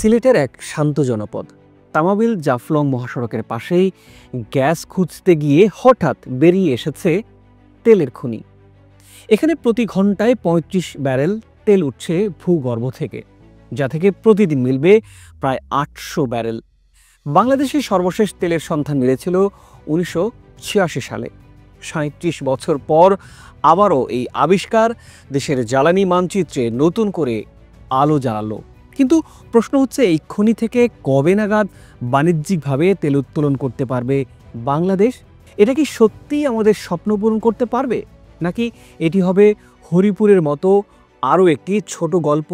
সিলেটের এক শান্ত জনপদ তামাবিল জাফলং মহাসড়কের পাশেই গ্যাস খুঁজতে গিয়ে হঠাৎ বেরিয়ে এসেছে তেলের খনি। এখানে প্রতি ঘন্টায় ৩৫ ব্যারেল তেল উঠছে ভূগর্ভ থেকে, যা থেকে প্রতিদিন মিলবে প্রায় ৮০০ ব্যারেল। বাংলাদেশের সর্বশেষ তেলের সন্ধান মিলেছিল ১৯৮৬ সালে। ৩৭ বছর পর আবারও এই আবিষ্কার দেশের জ্বালানি মানচিত্রে নতুন করে আলো জ্বালালো। কিন্তু প্রশ্ন হচ্ছে, এই খনি থেকে কবে নাগাদ বাণিজ্যিকভাবে তেল উত্তোলন করতে পারবে বাংলাদেশ? এটা কি সত্যিই আমাদের স্বপ্ন পূরণ করতে পারবে, নাকি এটি হবে হরিপুরের মতো আরও একটি ছোট গল্প?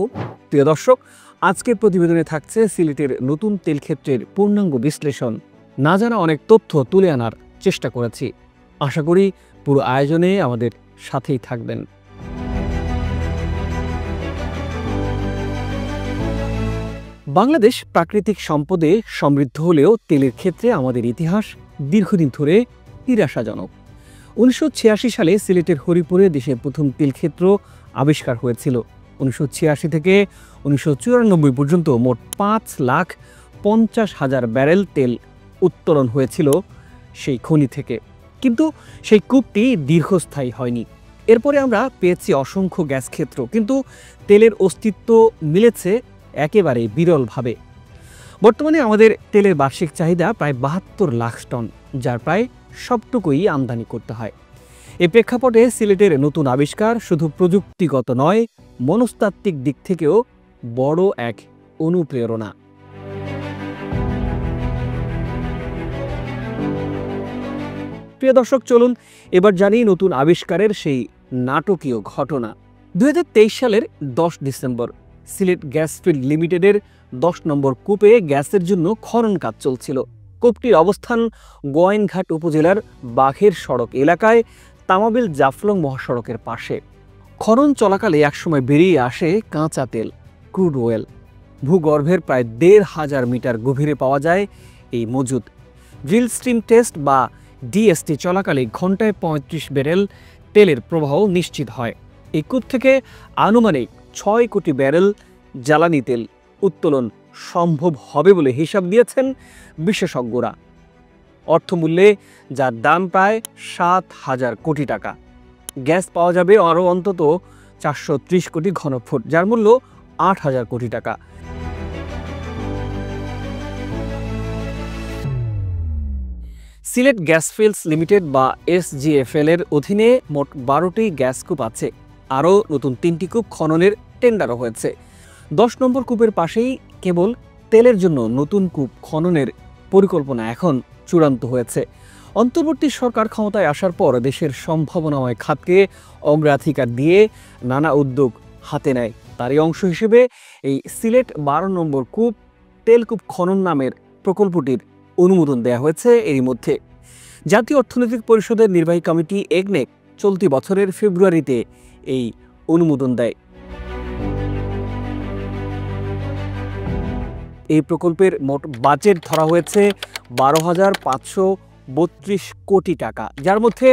প্রিয় দর্শক, আজকের প্রতিবেদনে থাকছে সিলেটের নতুন তেল ক্ষেত্রের পূর্ণাঙ্গ বিশ্লেষণ। না জানা অনেক তথ্য তুলে আনার চেষ্টা করেছি। আশা করি পুরো আয়োজনে আমাদের সাথেই থাকবেন। বাংলাদেশ প্রাকৃতিক সম্পদে সমৃদ্ধ হলেও তেলের ক্ষেত্রে আমাদের ইতিহাস দীর্ঘদিন ধরে নিরাশাজনক। ১৯৮৬ সালে সিলেটের হরিপুরে দেশের প্রথম তেল ক্ষেত্র আবিষ্কার হয়েছিল। ১৯৮৬ থেকে ১৯৯৪ পর্যন্ত মোট ৫,৫০,০০০ ব্যারেল তেল উত্তোলন হয়েছিল সেই খনি থেকে। কিন্তু সেই কূপটি দীর্ঘস্থায়ী হয়নি। এরপরে আমরা পেয়েছি অসংখ্য গ্যাস ক্ষেত্র, কিন্তু তেলের অস্তিত্ব মিলেছে একেবারে বিরলভাবে। বর্তমানে আমাদের তেলের বার্ষিক চাহিদা প্রায় ৭২ লাখ টন, যার প্রায় সবটুকুই আমদানি করতে হয়। এই প্রেক্ষাপটে সিলেটের নতুন আবিষ্কার শুধু প্রযুক্তিগত নয়, মনস্তাত্ত্বিক দিক থেকেও বড় এক অনুপ্রেরণা। প্রিয় দর্শক, চলুন এবার জানি নতুন আবিষ্কারের সেই নাটকীয় ঘটনা। ২০২৩ সালের ১০ ডিসেম্বর সিলেট গ্যাস ফিল্ড লিমিটেডের ১০ নম্বর কূপে গ্যাসের জন্য খনন কাজ চলছিল। কূপটির অবস্থান গোয়াইনঘাট উপজেলার বাঘের সড়ক এলাকায় তামাবিল জাফলং মহাসড়কের পাশে। খনন চলাকালে একসময় বেরিয়ে আসে কাঁচা তেল, ক্রুড অয়েল। ভূগর্ভের প্রায় ১৫০০ মিটার গভীরে পাওয়া যায় এই মজুদ। ড্রিল স্ট্রিম টেস্ট বা ডিএসটি চলাকালে ঘন্টায় ৩৫ ব্যারেল তেলের প্রবাহ নিশ্চিত হয়। এই কূপ থেকে আনুমানিক ৬ কোটি ব্যারেল জ্বালানি তেল উত্তোলন সম্ভব হবে বলে হিসাব দিয়েছেন বিশেষজ্ঞরা, অর্থমূল্যে যার দাম প্রায় ৭,০০০ কোটি টাকা। গ্যাস পাওয়া যাবে আরও অন্তত ৪৩০ কোটি ঘনফুট, যার মূল্য ৮,০০০ কোটি টাকা। সিলেট গ্যাস ফিল্ডস লিমিটেড বা এসজিএফএল এর অধীনে মোট ১২টি গ্যাস কূপ আছে। আরও নতুন ৩টি কূপ খননের টেন্ডারও হয়েছে। ১০ নম্বর কূপের পাশেই কেবল তেলের জন্য নতুন কূপ খননের পরিকল্পনা এখন চূড়ান্ত হয়েছে। অন্তর্বর্তী সরকার ক্ষমতায় আসার পর দেশের সম্ভাবনাময় খাতকে অগ্রাধিকার দিয়ে নানা উদ্যোগ হাতে নেয়। তারই অংশ হিসেবে এই সিলেট ১২ নম্বর কূপ তেলকূপ খনন নামের প্রকল্পটির অনুমোদন দেওয়া হয়েছে এরই মধ্যে। জাতীয় অর্থনৈতিক পরিষদের নির্বাহী কমিটি একনেক চলতি বছরের ফেব্রুয়ারিতে এই অনুমোদন দেয়। এই প্রকল্পের মোট বাজেট ধরা হয়েছে ১২,৫৩২ কোটি টাকা, যার মধ্যে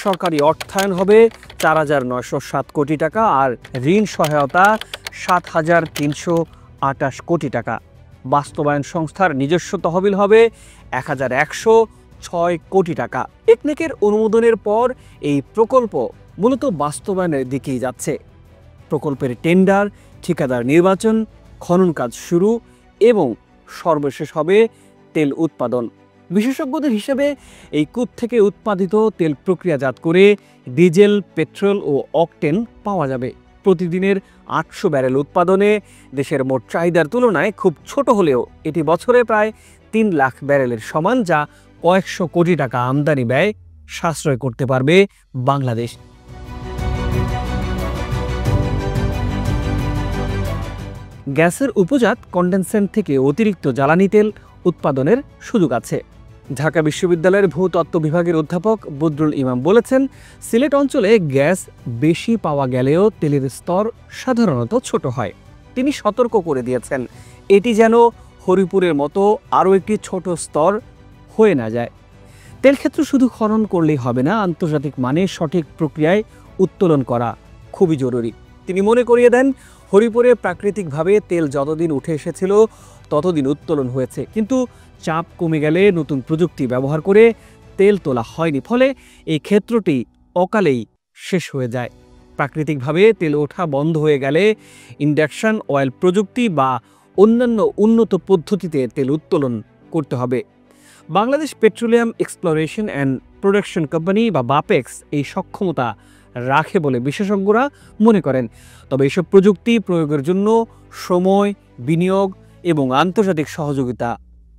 সরকারি অর্থায়ন হবে ৪,৯০৭ কোটি টাকা আর ঋণ সহায়তা ৭,৩২৮ কোটি টাকা। বাস্তবায়ন সংস্থার নিজস্ব তহবিল হবে ১,১০৬ কোটি টাকা। একনেকের অনুমোদনের পর এই প্রকল্প মূলত বাস্তবায়নের দিকেই যাচ্ছে। প্রকল্পের টেন্ডার, ঠিকাদার নির্বাচন, খনন কাজ শুরু এবং সর্বশেষ হবে তেল উৎপাদন। বিশেষজ্ঞদের হিসেবে এই কূপ থেকে উৎপাদিত তেল প্রক্রিয়াজাত করে ডিজেল, পেট্রোল ও অকটেন পাওয়া যাবে। প্রতিদিনের ৮০০ ব্যারেল উৎপাদনে দেশের মোট চাহিদার তুলনায় খুব ছোট হলেও এটি বছরে প্রায় ৩ লাখ ব্যারেলের সমান, যা কয়েকশো কোটি টাকা আমদানি ব্যয় সাশ্রয় করতে পারবে বাংলাদেশ। গ্যাসের উপজাত কনডেনসেন্ট থেকে অতিরিক্ত জ্বালানি তেল উৎপাদনের সুযোগ আছে। ঢাকা বিশ্ববিদ্যালয়ের ভূতত্ত্ব বিভাগের অধ্যাপক বদরুল ইমাম বলেছেন, সিলেট অঞ্চলে গ্যাস বেশি পাওয়া গেলেও তেলের স্তর সাধারণত ছোট হয়। তিনি সতর্ক করে দিয়েছেন, এটি যেন হরিপুরের মতো আরও একটি ছোট স্তর হয়ে না যায়। তেলক্ষেত্র শুধু খনন করলেই হবে না, আন্তর্জাতিক মানে সঠিক প্রক্রিয়ায় উত্তোলন করা খুবই জরুরি। তিনি মনে করিয়ে দেন, হরিপুরে প্রাকৃতিকভাবে তেল যতদিন উঠে এসেছিল ততদিন উত্তোলন হয়েছে, কিন্তু চাপ কমে গেলে নতুন প্রযুক্তি ব্যবহার করে তেল তোলা হয়নি, ফলে এই ক্ষেত্রটি অকালেই শেষ হয়ে যায়। প্রাকৃতিকভাবে তেল ওঠা বন্ধ হয়ে গেলে ইন্ডাকশন অয়েল প্রযুক্তি বা অন্যান্য উন্নত পদ্ধতিতে তেল উত্তোলন করতে হবে। Bangladesh petroleum exploration and production company বা বাপেক্স এই সক্ষমতা রাখে বলে বিশেষজ্ঞরা মনে করেন। তবে এসব প্রযুক্তি প্রয়োগের জন্য সময়, বিনিয়োগ এবং আন্তর্জাতিক সহযোগিতা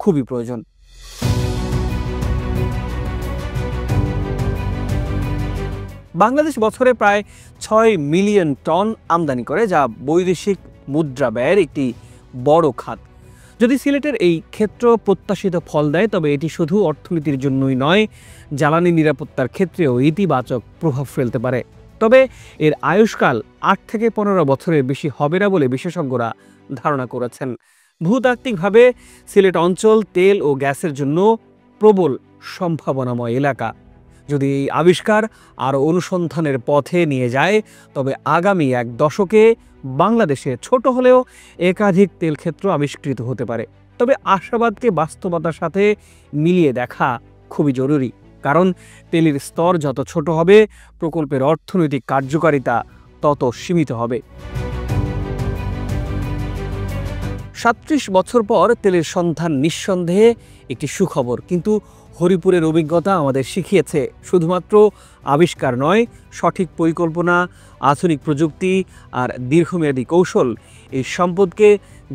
খুবই প্রয়োজন। বাংলাদেশ বছরে প্রায় 6 মিলিয়ন টন আমদানি করে, যা বৈদেশিক মুদ্রা ব্যয়ের একটি বড় খাত। যদি সিলেটের এই ক্ষেত্র প্রত্যাশিত ফল দেয়, তবে এটি শুধু অর্থনীতির জন্যই নয়, জ্বালানি নিরাপত্তার ক্ষেত্রেও ইতিবাচক প্রভাব ফেলতে পারে। তবে এর আয়ুষ্কাল 8 থেকে 15 বছরের বেশি হবে না বলে বিশেষজ্ঞরা ধারণা করেছেন। ভূতাত্ত্বিকভাবে সিলেট অঞ্চল তেল ও গ্যাসের জন্য প্রবল সম্ভাবনাময় এলাকা। যদি এই আবিষ্কার আরও অনুসন্ধানের পথে নিয়ে যায়, তবে আগামী 1 দশকে বাংলাদেশে ছোট হলেও একাধিক তেল ক্ষেত্র আবিষ্কৃত হতে পারে। তবে আশাবাদকে বাস্তবতার সাথে মিলিয়ে দেখা খুবই জরুরি, কারণ তেলের স্তর যত ছোট হবে, প্রকল্পের অর্থনৈতিক কার্যকারিতা তত সীমিত হবে। 37 বছর পর তেলের সন্ধান নিঃসন্দেহে একটি সুখবর, কিন্তু হরিপুরের অভিজ্ঞতা আমাদের শিখিয়েছে শুধুমাত্র আবিষ্কার নয়, সঠিক পরিকল্পনা, আধুনিক প্রযুক্তি আর দীর্ঘমেয়াদী কৌশল এই সম্পদকে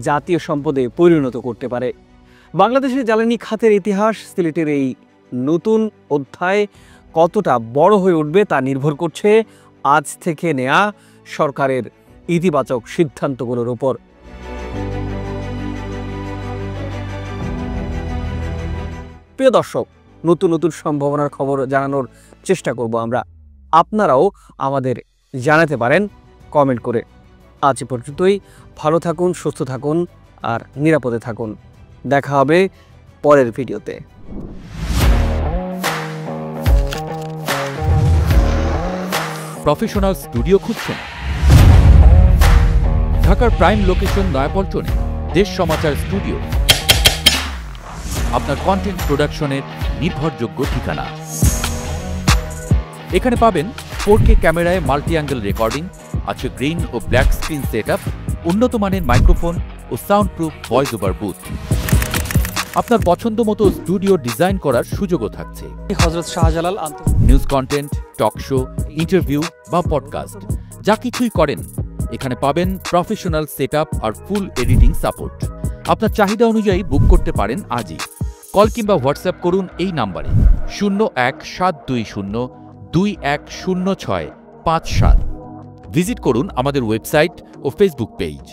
জাতীয় সম্পদে পরিণত করতে পারে। বাংলাদেশের জ্বালানি খাতের ইতিহাস, সিলেটের এই নতুন অধ্যায় কতটা বড় হয়ে উঠবে তা নির্ভর করছে আজ থেকে নেয়া সরকারের ইতিবাচক সিদ্ধান্তগুলোর উপর। প্রিয় দর্শক, নতুন নতুন সম্ভাবনার খবর জানানোর চেষ্টা করব আমরা। আপনারাও আমাদের জানাতে পারেন কমেন্ট করে। আজ এ পর্যন্তই। ভালো থাকুন, সুস্থ থাকুন আর নিরাপদে থাকুন। দেখা হবে পরের ভিডিওতে। প্রফেশনাল স্টুডিও খুঁজছেন? ঢাকার প্রাইম লোকেশন নয়াপল্টনে দেশ সমাচার স্টুডিও আপনার কন্টেন্ট প্রোডাকশনের নির্ভরযোগ্য ঠিকানা। এখানে পাবেন 4K ক্যামেরায় মাল্টি অ্যাঙ্গেল রেকর্ডিং, আছে গ্রিন ও ব্ল্যাক স্ক্রিন সেটআপ, উন্নত মানের মাইক্রোফোন ও sound proof voice over booth. আপনার পছন্দ মতো স্টুডিও ডিজাইন করার সুযোগও থাকছে। Hazrat Shahjalal news content, talk show, interview বা পডকাস্ট, যা কিছুই করেন এখানে পাবেন প্রফেশনাল সেটআপ আর ফুল এডিটিং সাপোর্ট। আপনার চাহিদা অনুযায়ী বুক করতে পারেন আজই। কল কিংবা হোয়াটসঅ্যাপ করুন এই নাম্বারে 01720210657। ভিজিট করুন আমাদের ওয়েবসাইট ও ফেসবুক পেজ।